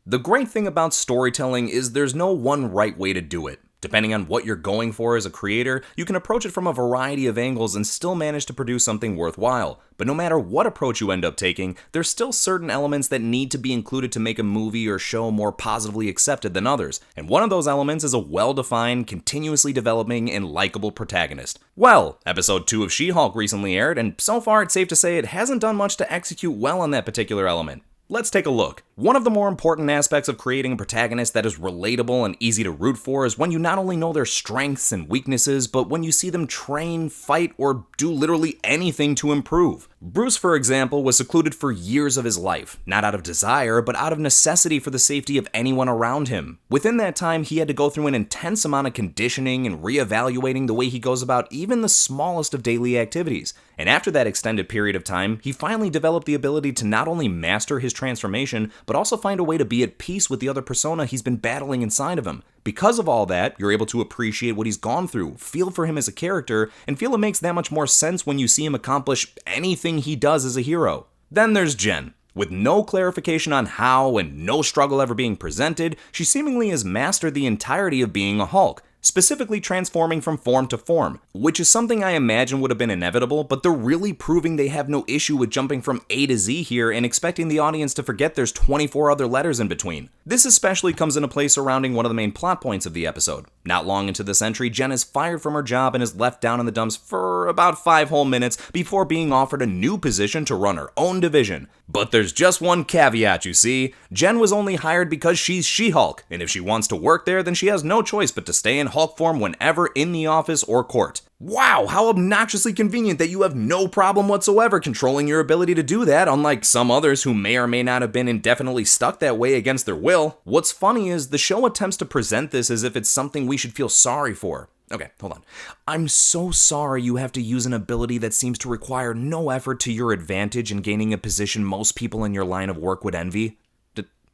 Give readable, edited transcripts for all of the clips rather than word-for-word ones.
The great thing about storytelling is there's no one right way to do it. Depending on what you're going for as a creator, you can approach it from a variety of angles and still manage to produce something worthwhile. But no matter what approach you end up taking, there's still certain elements that need to be included to make a movie or show more positively accepted than others. And one of those elements is a well-defined, continuously developing, and likable protagonist. Well, episode 2 of She-Hulk recently aired, and so far it's safe to say it hasn't done much to execute well on that particular element. Let's take a look. One of the more important aspects of creating a protagonist that is relatable and easy to root for is when you not only know their strengths and weaknesses, but when you see them train, fight, or do literally anything to improve. Bruce, for example, was secluded for years of his life, not out of desire, but out of necessity for the safety of anyone around him. Within that time, he had to go through an intense amount of conditioning and reevaluating the way he goes about even the smallest of daily activities. And after that extended period of time, he finally developed the ability to not only master his transformation, but also find a way to be at peace with the other persona he's been battling inside of him. Because of all that, you're able to appreciate what he's gone through, feel for him as a character, and feel it makes that much more sense when you see him accomplish anything he does as a hero. Then there's Jen. With no clarification on how and no struggle ever being presented, she seemingly has mastered the entirety of being a Hulk, specifically transforming from form to form, which is something I imagine would have been inevitable, but they're really proving they have no issue with jumping from A to Z here and expecting the audience to forget there's 24 other letters in between. This especially comes into play surrounding one of the main plot points of the episode. Not long into this entry, Jen is fired from her job and is left down in the dumps for about 5 whole minutes before being offered a new position to run her own division. But there's just one caveat, you see. Jen was only hired because she's She-Hulk, and if she wants to work there, then she has no choice but to stay in Hulk form whenever in the office or court. Wow, how obnoxiously convenient that you have no problem whatsoever controlling your ability to do that, unlike some others who may or may not have been indefinitely stuck that way against their will. What's funny is the show attempts to present this as if it's something we should feel sorry for. Okay, hold on. I'm so sorry you have to use an ability that seems to require no effort to your advantage in gaining a position most people in your line of work would envy.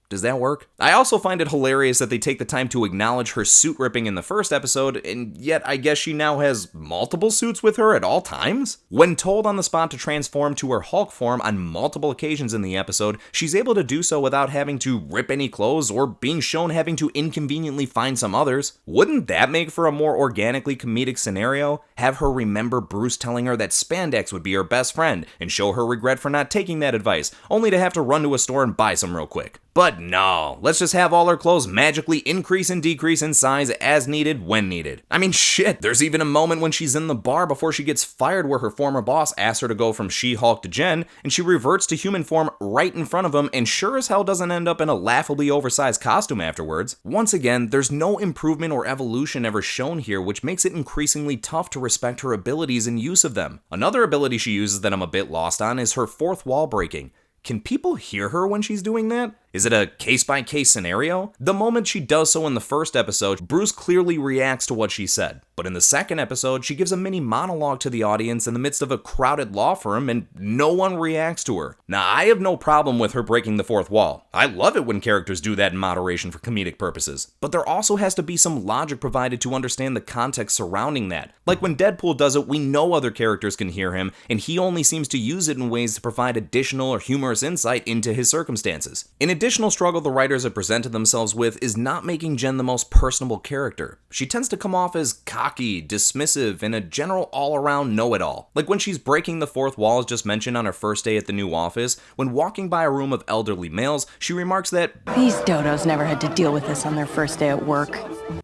Does that work? I also find it hilarious that they take the time to acknowledge her suit ripping in the first episode, and yet I guess she now has multiple suits with her at all times? When told on the spot to transform to her Hulk form on multiple occasions in the episode, she's able to do so without having to rip any clothes or being shown having to inconveniently find some others. Wouldn't that make for a more organically comedic scenario? Have her remember Bruce telling her that spandex would be her best friend, and show her regret for not taking that advice, only to have to run to a store and buy some real quick. But no, let's just have all her clothes magically increase and decrease in size as needed when needed. I mean shit, there's even a moment when she's in the bar before she gets fired where her former boss asks her to go from She-Hulk to Jen, and she reverts to human form right in front of him and sure as hell doesn't end up in a laughably oversized costume afterwards. Once again, there's no improvement or evolution ever shown here, which makes it increasingly tough to respect her abilities and use of them. Another ability she uses that I'm a bit lost on is her fourth wall breaking. Can people hear her when she's doing that? Is it a case-by-case scenario? The moment she does so in the first episode, Bruce clearly reacts to what she said. But in the second episode, she gives a mini monologue to the audience in the midst of a crowded law firm and no one reacts to her. Now, I have no problem with her breaking the fourth wall. I love it when characters do that in moderation for comedic purposes. But there also has to be some logic provided to understand the context surrounding that. Like when Deadpool does it, we know other characters can hear him, and he only seems to use it in ways to provide additional or humorous insight into his circumstances. An additional struggle the writers have presented themselves with is not making Jen the most personable character. She tends to come off as cocky, dismissive, and a general all-around know-it-all. Like when she's breaking the fourth wall as just mentioned on her first day at the new office, when walking by a room of elderly males, she remarks that, "These dodos never had to deal with this on their first day at work."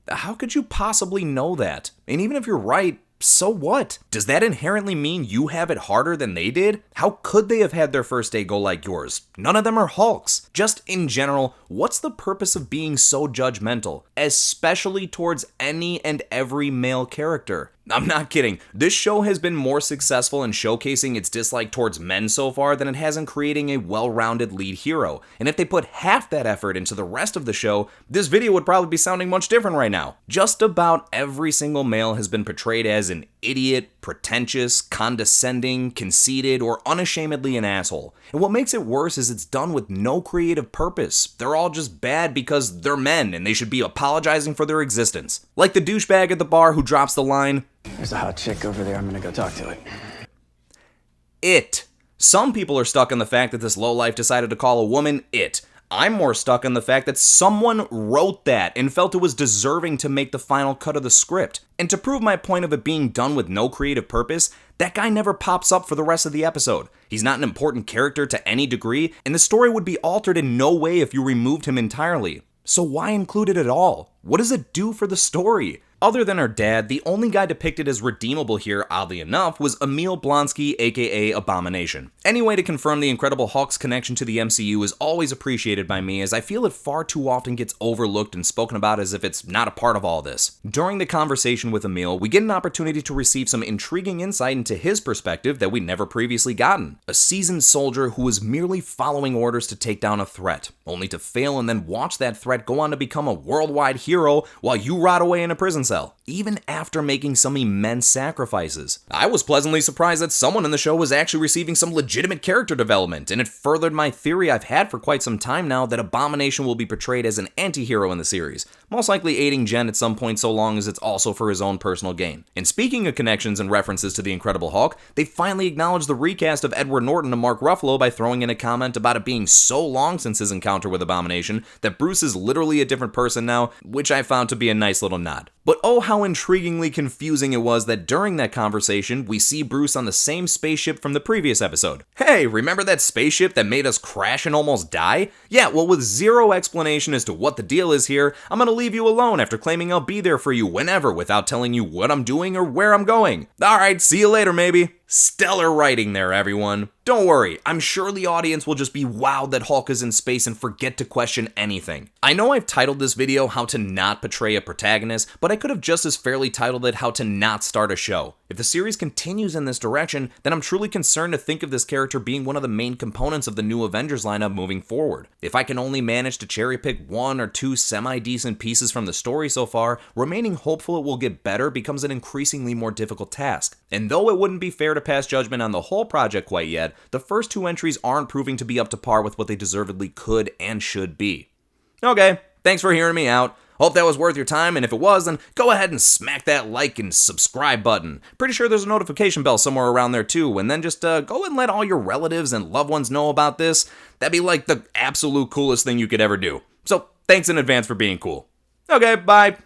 How could you possibly know that? And even if you're right, so what? Does that inherently mean you have it harder than they did? How could they have had their first day go like yours? None of them are Hulks. Just in general, what's the purpose of being so judgmental, especially towards any and every male character? I'm not kidding. This show has been more successful in showcasing its dislike towards men so far than it has in creating a well-rounded lead hero. And if they put half that effort into the rest of the show, this video would probably be sounding much different right now. Just about every single male has been portrayed as an idiot, pretentious, condescending, conceited, or unashamedly an asshole. And what makes it worse is it's done with no creative purpose. They're all just bad because they're men and they should be apologizing for their existence. Like the douchebag at the bar who drops the line, "There's a hot chick over there, I'm gonna go talk to it." It. Some people are stuck on the fact that this lowlife decided to call a woman it. I'm more stuck on the fact that someone wrote that and felt it was deserving to make the final cut of the script. And to prove my point of it being done with no creative purpose, that guy never pops up for the rest of the episode. He's not an important character to any degree, and the story would be altered in no way if you removed him entirely. So why include it at all? What does it do for the story? Other than her dad, the only guy depicted as redeemable here, oddly enough, was Emil Blonsky, aka Abomination. Any way to confirm the Incredible Hulk's connection to the MCU is always appreciated by me, as I feel it far too often gets overlooked and spoken about as if it's not a part of all this. During the conversation with Emil, we get an opportunity to receive some intriguing insight into his perspective that we'd never previously gotten. A seasoned soldier who was merely following orders to take down a threat, only to fail and then watch that threat go on to become a worldwide hero while you rot away in a prison cell, even after making some immense sacrifices. I was pleasantly surprised that someone in the show was actually receiving some legitimate character development, and it furthered my theory I've had for quite some time now that Abomination will be portrayed as an anti-hero in the series, most likely aiding Jen at some point so long as it's also for his own personal gain. And speaking of connections and references to the Incredible Hulk, they finally acknowledged the recast of Edward Norton to Mark Ruffalo by throwing in a comment about it being so long since his encounter with Abomination that Bruce is literally a different person now, which I found to be a nice little nod. But oh, how intriguingly confusing it was that during that conversation, we see Bruce on the same spaceship from the previous episode. Hey, remember that spaceship that made us crash and almost die? Yeah, well, with zero explanation as to what the deal is here, I'm gonna leave you alone after claiming I'll be there for you whenever without telling you what I'm doing or where I'm going. Alright, see you later, maybe. Stellar writing there, everyone. Don't worry, I'm sure the audience will just be wowed that Hulk is in space and forget to question anything. I know I've titled this video How to Not Portray a Protagonist, but I could have just as fairly titled it How to Not Start a Show. If the series continues in this direction, then I'm truly concerned to think of this character being one of the main components of the new Avengers lineup moving forward. If I can only manage to cherry pick one or two semi-decent pieces from the story so far, remaining hopeful it will get better becomes an increasingly more difficult task. And though it wouldn't be fair to pass judgment on the whole project quite yet, the first two entries aren't proving to be up to par with what they deservedly could and should be. Okay, thanks for hearing me out. Hope that was worth your time, and if it was, then go ahead and smack that like and subscribe button. Pretty sure there's a notification bell somewhere around there too, and then just go and let all your relatives and loved ones know about this. That'd be like the absolute coolest thing you could ever do. So, thanks in advance for being cool. Okay, bye.